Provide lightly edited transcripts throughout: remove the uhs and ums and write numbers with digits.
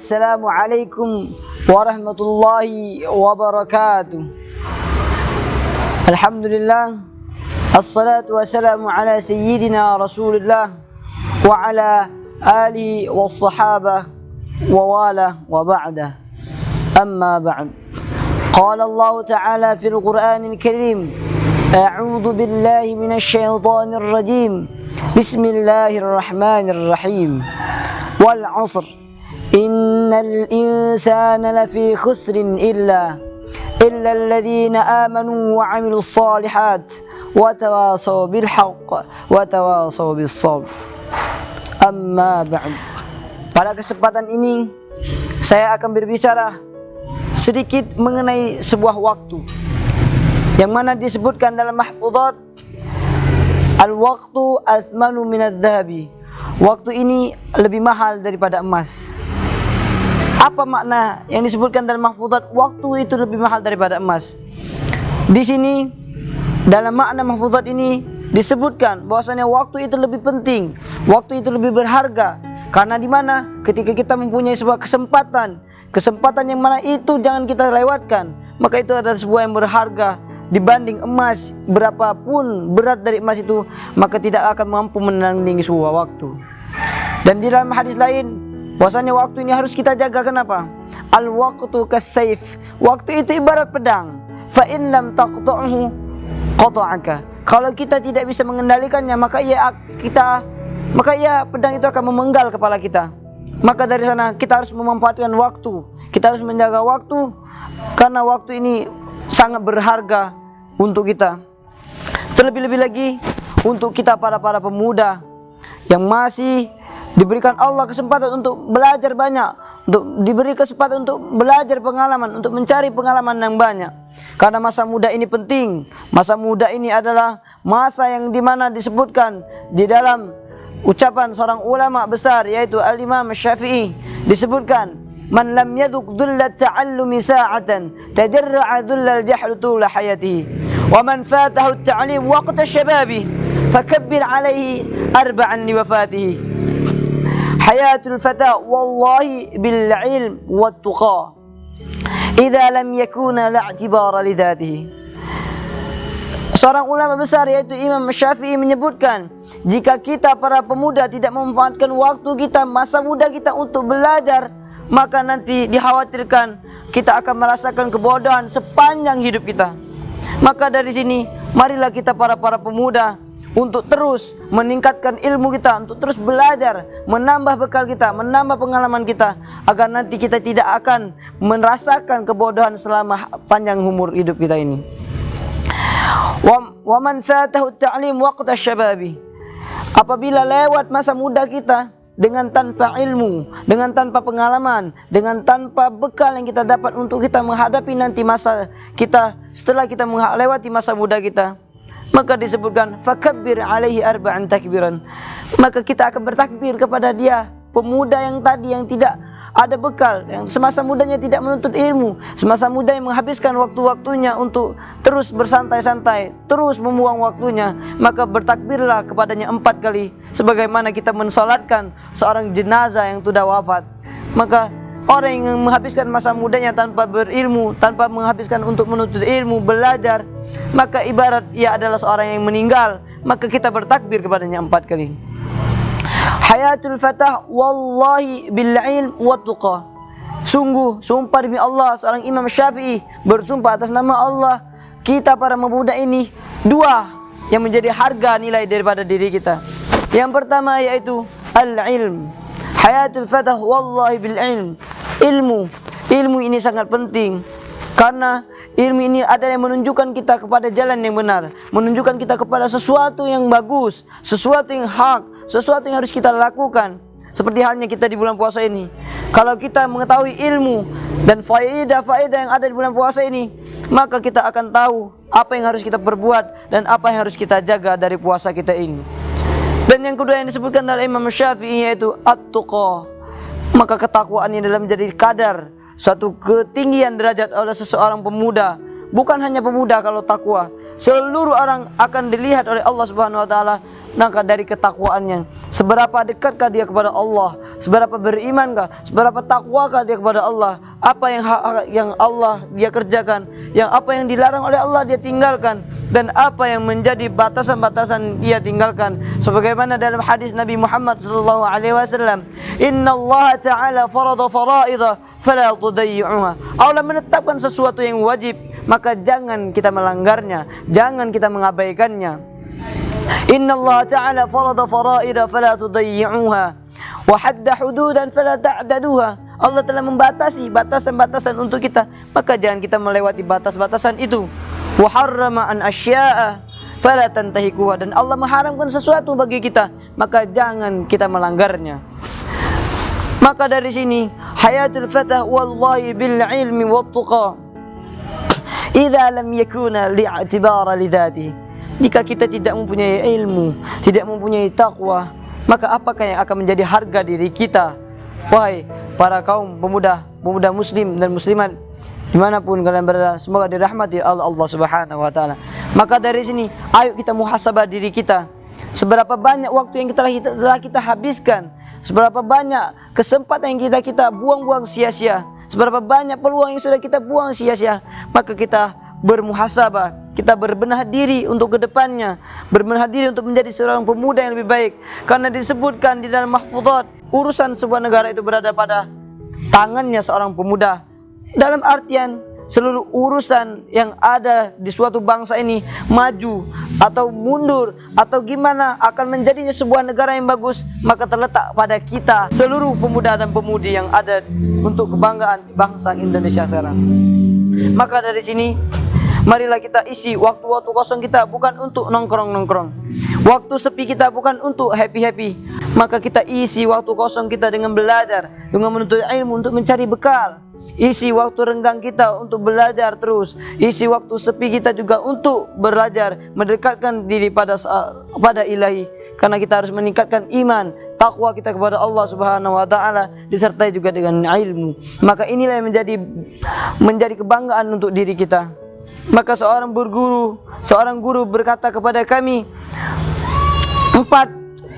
Assalamualaikum warahmatullahi wabarakatuh. Alhamdulillah, assalatu wassalamu ala sayyidina Rasulillah wa ala alihi wassahabah wa wala wa ba'dah. Amma ba'd. Qala Allah Ta'ala fil Qur'anil Karim, a'udzu billahi minasy syaithanir rajim. Bismillahirrahmanirrahim. Wal 'ashr. Innal insana lafi khusrin illa alladhina amanu wa 'amilus solihat wa tawasaw bil haqq wa tawasaw bis sabr. Amma ba'd. Pada kesempatan ini saya akan berbicara sedikit mengenai sebuah waktu yang mana disebutkan dalam mahfuzat, al-waqtu athmanu minadh dhahabi. Waktu ini lebih mahal daripada emas. Apa makna yang disebutkan dalam mahfuzat waktu itu lebih mahal daripada emas? Di sini dalam makna mahfuzat ini disebutkan bahwasanya waktu itu lebih penting, waktu itu lebih berharga. Karena di mana ketika kita mempunyai sebuah kesempatan yang mana itu jangan kita lewatkan, maka itu adalah sebuah yang berharga dibanding emas. Berapapun berat dari emas itu, maka tidak akan mampu menandingi sebuah waktu. Dan di dalam hadis lain bahwasanya waktu ini harus kita jaga. Kenapa? Al-waqtu kas-sayf. Waktu itu ibarat pedang. Fa in lam taqta'hu qata'aka. Kalau kita tidak bisa mengendalikannya, maka pedang itu akan memenggal kepala kita. Maka dari sana kita harus memanfaatkan waktu. Kita harus menjaga waktu, karena waktu ini sangat berharga untuk kita. Terlebih-lebih lagi untuk kita para pemuda yang masih diberikan Allah kesempatan untuk belajar banyak, untuk diberi kesempatan untuk belajar pengalaman, untuk mencari pengalaman yang banyak. Karena masa muda ini penting. Masa muda ini adalah masa yang dimana disebutkan di dalam ucapan seorang ulama besar, yaitu Al-Imam Syafi'i. Disebutkan, man lam yadhuq dhullat ta'allumi sa'atan tajarra'a dhullal jahli tula hayatihi, wa man fatahu at-ta'lim waqta syababi fakabbir alaihi arba'an liwafatihi. Hayatul fata wallahi bil ilm wat tuqa idza lam yakuna la'tibara lidatihi. Seorang ulama besar yaitu Imam Syafi'i menyebutkan, jika kita para pemuda tidak memanfaatkan waktu kita, masa muda kita untuk belajar, maka nanti dikhawatirkan kita akan merasakan kebodohan sepanjang hidup kita. Maka dari sini marilah kita para pemuda untuk terus meningkatkan ilmu kita, untuk terus belajar, menambah bekal kita, menambah pengalaman kita, agar nanti kita tidak akan merasakan kebodohan selama panjang umur hidup kita ini. Wa man fatahu at-ta'lim waqta syababi. Apabila lewat masa muda kita dengan tanpa ilmu, dengan tanpa pengalaman, dengan tanpa bekal yang kita dapat untuk kita menghadapi nanti masa kita setelah kita melewati masa muda kita, maka disebutkan fakabbir alaihi arba'an takbiran. Maka kita akan bertakbir kepada dia, pemuda yang tadi yang tidak ada bekal, yang semasa mudanya tidak menuntut ilmu, semasa muda yang menghabiskan waktu-waktunya untuk terus bersantai-santai, terus membuang waktunya, maka bertakbirlah kepadanya 4 kali sebagaimana kita mensolatkan seorang jenazah yang sudah wafat. Maka orang yang menghabiskan masa mudanya tanpa berilmu, tanpa menghabiskan untuk menuntut ilmu, belajar, maka ibarat ia adalah seorang yang meninggal. Maka kita bertakbir kepadanya 4 kali. Hayatul fatah wallahi bil ilm wat tuqa. Sungguh, sumpah demi Allah, seorang Imam Syafi'i bersumpah atas nama Allah, kita para pemuda ini 2 yang menjadi harga nilai daripada diri kita. Yang pertama yaitu al-ilm. Hayatul fatah wallahi bil ilm. Ilmu ini sangat penting, karena ilmu ini adalah yang menunjukkan kita kepada jalan yang benar, menunjukkan kita kepada sesuatu yang bagus, sesuatu yang hak, sesuatu yang harus kita lakukan. Seperti halnya kita di bulan puasa ini. Kalau kita mengetahui ilmu dan faedah yang ada di bulan puasa ini, maka kita akan tahu apa yang harus kita perbuat dan apa yang harus kita jaga dari puasa kita ini. Dan yang kedua yang disebutkan oleh Imam Syafi'i yaitu at-tuqa. Maka ketakwaan ini adalah menjadi kadar suatu ketinggian derajat oleh seseorang pemuda. bukan hanya pemuda kalau takwa. Seluruh orang akan dilihat oleh Allah Subhanahu wa taala maka dari ketakwaannya. Seberapa dekatkah dia kepada Allah? Seberapa berimankah? Seberapa takwakah dia kepada Allah? Apa yang Allah dia kerjakan? Yang apa yang dilarang oleh Allah dia tinggalkan? Dan apa yang menjadi batasan-batasan dia tinggalkan? Sebagaimana dalam hadis Nabi Muhammad sallallahu alaihi wasallam, "Inna Allah Ta'ala farada fara'idha fala tudayyi'uha." Allah menetapkan sesuatu yang wajib, maka jangan kita melanggarnya, jangan kita mengabaikannya. Inna Allah Ta'ala farada fara'idha fala tudayyi'uha wa hadda hududan fala ta'daduha. Allah telah membatasi batasan-batasan untuk kita, maka jangan kita melewati batas-batasan itu. Wa harrama an asya'a fala tantahikuha. Dan Allah mengharamkan sesuatu bagi kita, maka jangan kita melanggarnya. Maka dari sini hayatul fatah wallahi bil ilmi wat tuqa idza lam yakuna li'tibara lidatihi. Jika kita tidak mempunyai ilmu, tidak mempunyai takwa, maka apakah yang akan menjadi harga diri kita? Wahai para kaum pemuda muslim dan muslimat dimanapun kalian berada, semoga dirahmati Allah Subhanahu wa taala. Maka dari sini ayo kita muhasabah diri kita. Seberapa banyak waktu yang telah kita habiskan, seberapa banyak kesempatan yang kita buang-buang sia-sia, seberapa banyak peluang yang sudah kita buang sia-sia. Maka kita bermuhasabah, kita berbenah diri untuk kedepannya, berbenah diri untuk menjadi seorang pemuda yang lebih baik. Karena disebutkan di dalam mahfudhat, urusan sebuah negara itu berada pada tangannya seorang pemuda. Dalam artian seluruh urusan yang ada di suatu bangsa ini maju atau mundur atau gimana akan menjadinya sebuah negara yang bagus, maka terletak pada kita seluruh pemuda dan pemudi yang ada untuk kebanggaan bangsa Indonesia sekarang. Maka dari sini marilah kita isi waktu-waktu kosong kita bukan untuk nongkrong-nongkrong, waktu sepi kita bukan untuk happy-happy. Maka kita isi waktu kosong kita dengan belajar, dengan menuntut ilmu untuk mencari bekal. Isi waktu renggang kita untuk belajar terus. Isi waktu sepi kita juga untuk belajar, mendekatkan diri pada ilahi. Karena kita harus meningkatkan iman, takwa kita kepada Allah Subhanahu wa taala disertai juga dengan ilmu. Maka inilah yang menjadi kebanggaan untuk diri kita. Maka seorang guru berkata kepada kami, 4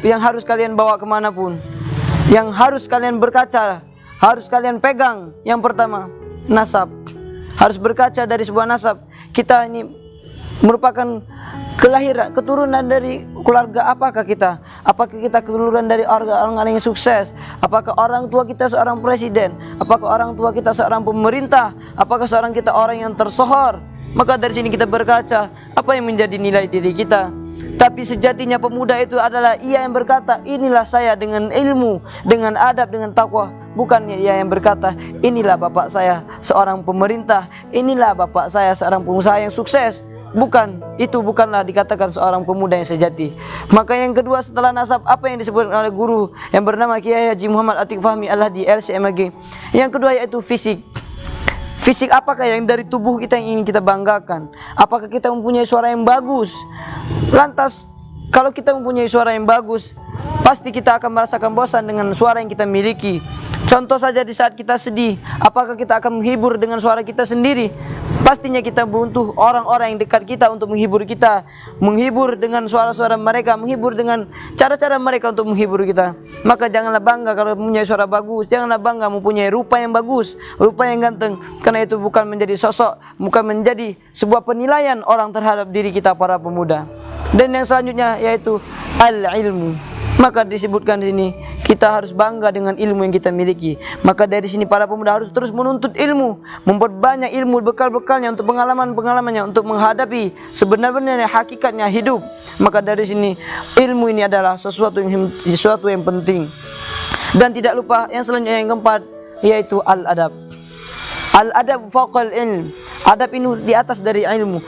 yang harus kalian bawa kemanapun, yang harus kalian berkaca, harus kalian pegang. Yang pertama, nasab. Harus berkaca dari sebuah nasab. Kita ini merupakan keturunan dari keluarga apakah kita? Apakah kita keturunan dari orang-orang yang sukses? Apakah orang tua kita seorang presiden? Apakah orang tua kita seorang pemerintah? Apakah seorang kita orang yang tersohor? Maka dari sini kita berkaca apa yang menjadi nilai diri kita. Tapi sejatinya pemuda itu adalah ia yang berkata, inilah saya dengan ilmu, dengan adab, dengan takwa. Bukannya ia yang berkata, inilah bapak saya seorang pemerintah, inilah bapak saya seorang pengusaha yang sukses. Bukan, itu bukanlah dikatakan seorang pemuda yang sejati. Maka yang kedua setelah nasab, apa yang disebutkan oleh guru yang bernama Kiai Haji Muhammad Atiq Fahmi Al-Hadi LCMAG. Yang kedua yaitu fisik. Fisik apakah yang dari tubuh kita yang ingin kita banggakan? Apakah kita mempunyai suara yang bagus? Lantas kalau kita mempunyai suara yang bagus, pasti kita akan merasakan bosan dengan suara yang kita miliki. Contoh saja di saat kita sedih, apakah kita akan menghibur dengan suara kita sendiri? Pastinya kita butuh orang-orang yang dekat kita untuk menghibur kita, menghibur dengan suara-suara mereka, menghibur dengan cara-cara mereka untuk menghibur kita. Maka janganlah bangga kalau mempunyai suara bagus, janganlah bangga mempunyai rupa yang bagus, rupa yang ganteng, karena itu bukan menjadi sosok, bukan menjadi sebuah penilaian orang terhadap diri kita para pemuda. Dan yang selanjutnya yaitu al-ilmu. Maka disebutkan di sini kita harus bangga dengan ilmu yang kita miliki. Maka dari sini para pemuda harus terus menuntut ilmu, memperbanyak ilmu bekal-bekalnya untuk pengalaman-pengalamannya untuk menghadapi sebenarnya hakikatnya hidup. Maka dari sini ilmu ini adalah sesuatu yang penting. Dan tidak lupa yang selanjutnya yang keempat yaitu al-adab. Al-adab faqal ilm. Adab ini di atas dari ilmu.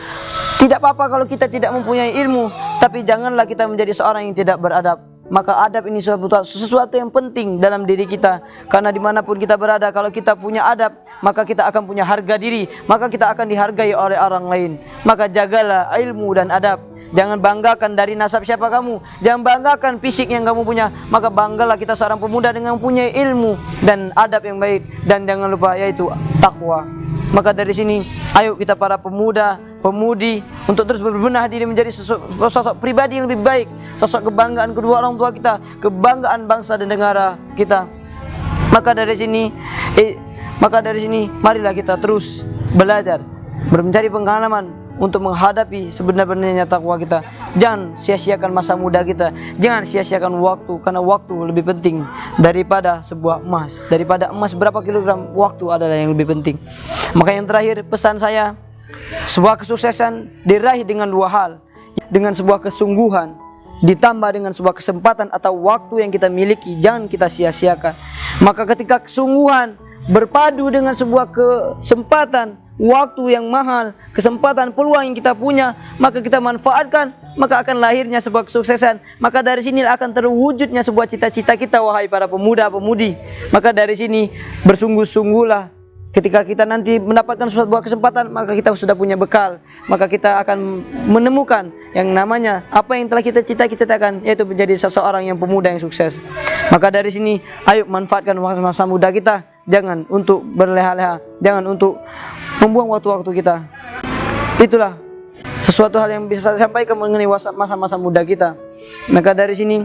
Tidak apa-apa kalau kita tidak mempunyai ilmu, tapi janganlah kita menjadi seorang yang tidak beradab. Maka adab ini sesuatu yang penting dalam diri kita. Karena dimanapun kita berada, kalau kita punya adab, maka kita akan punya harga diri, maka kita akan dihargai oleh orang lain. Maka jagalah ilmu dan adab. Jangan banggakan dari nasab siapa kamu, jangan banggakan fisik yang kamu punya. Maka banggalah kita seorang pemuda dengan mempunyai ilmu dan adab yang baik. Dan jangan lupa yaitu takwa. Maka dari sini, ayo kita para pemuda, pemudi untuk terus berbenah diri menjadi sosok pribadi yang lebih baik, sosok kebanggaan kedua orang tua kita, kebanggaan bangsa dan negara kita. Maka dari sini, marilah kita terus belajar, mencari pengalaman untuk menghadapi sebenarnya takwa kita. Jangan sia-siakan masa muda kita, jangan sia-siakan waktu, karena waktu lebih penting daripada sebuah emas. Daripada emas berapa kilogram, waktu adalah yang lebih penting. Maka yang terakhir, pesan saya, sebuah kesuksesan diraih dengan dua hal, dengan sebuah kesungguhan ditambah dengan sebuah kesempatan atau waktu yang kita miliki, jangan kita sia-siakan. Maka ketika kesungguhan berpadu dengan sebuah kesempatan, waktu yang mahal, kesempatan, peluang yang kita punya, maka kita manfaatkan, maka akan lahirnya sebuah kesuksesan. Maka dari sini akan terwujudnya sebuah cita-cita kita, wahai para pemuda-pemudi. Maka dari sini bersungguh-sungguhlah. Ketika kita nanti mendapatkan sebuah kesempatan, maka kita sudah punya bekal. Maka kita akan menemukan yang namanya apa yang telah kita cita-citakan, yaitu menjadi seseorang yang pemuda yang sukses. Maka dari sini, ayo manfaatkan masa muda kita. Jangan untuk berleha-leha, jangan untuk membuang waktu-waktu kita. Itulah sesuatu hal yang bisa saya sampaikan mengenai masa-masa muda kita. Maka dari sini,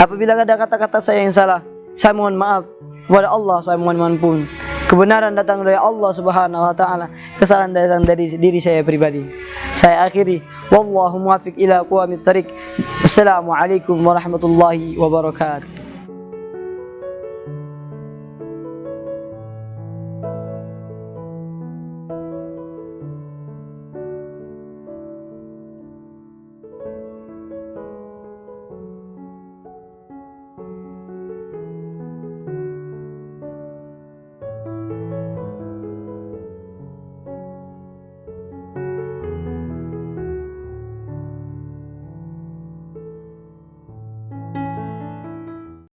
apabila ada kata-kata saya yang salah, saya mohon maaf. Kepada Allah saya mohon ampun. Kebenaran datang dari Allah Subhanahu wa taala, kesalahan datang dari diri saya pribadi. Saya akhiri, wallahu muwaffiq ila aqwamit thariq. Wassalamualaikum warahmatullahi wabarakatuh.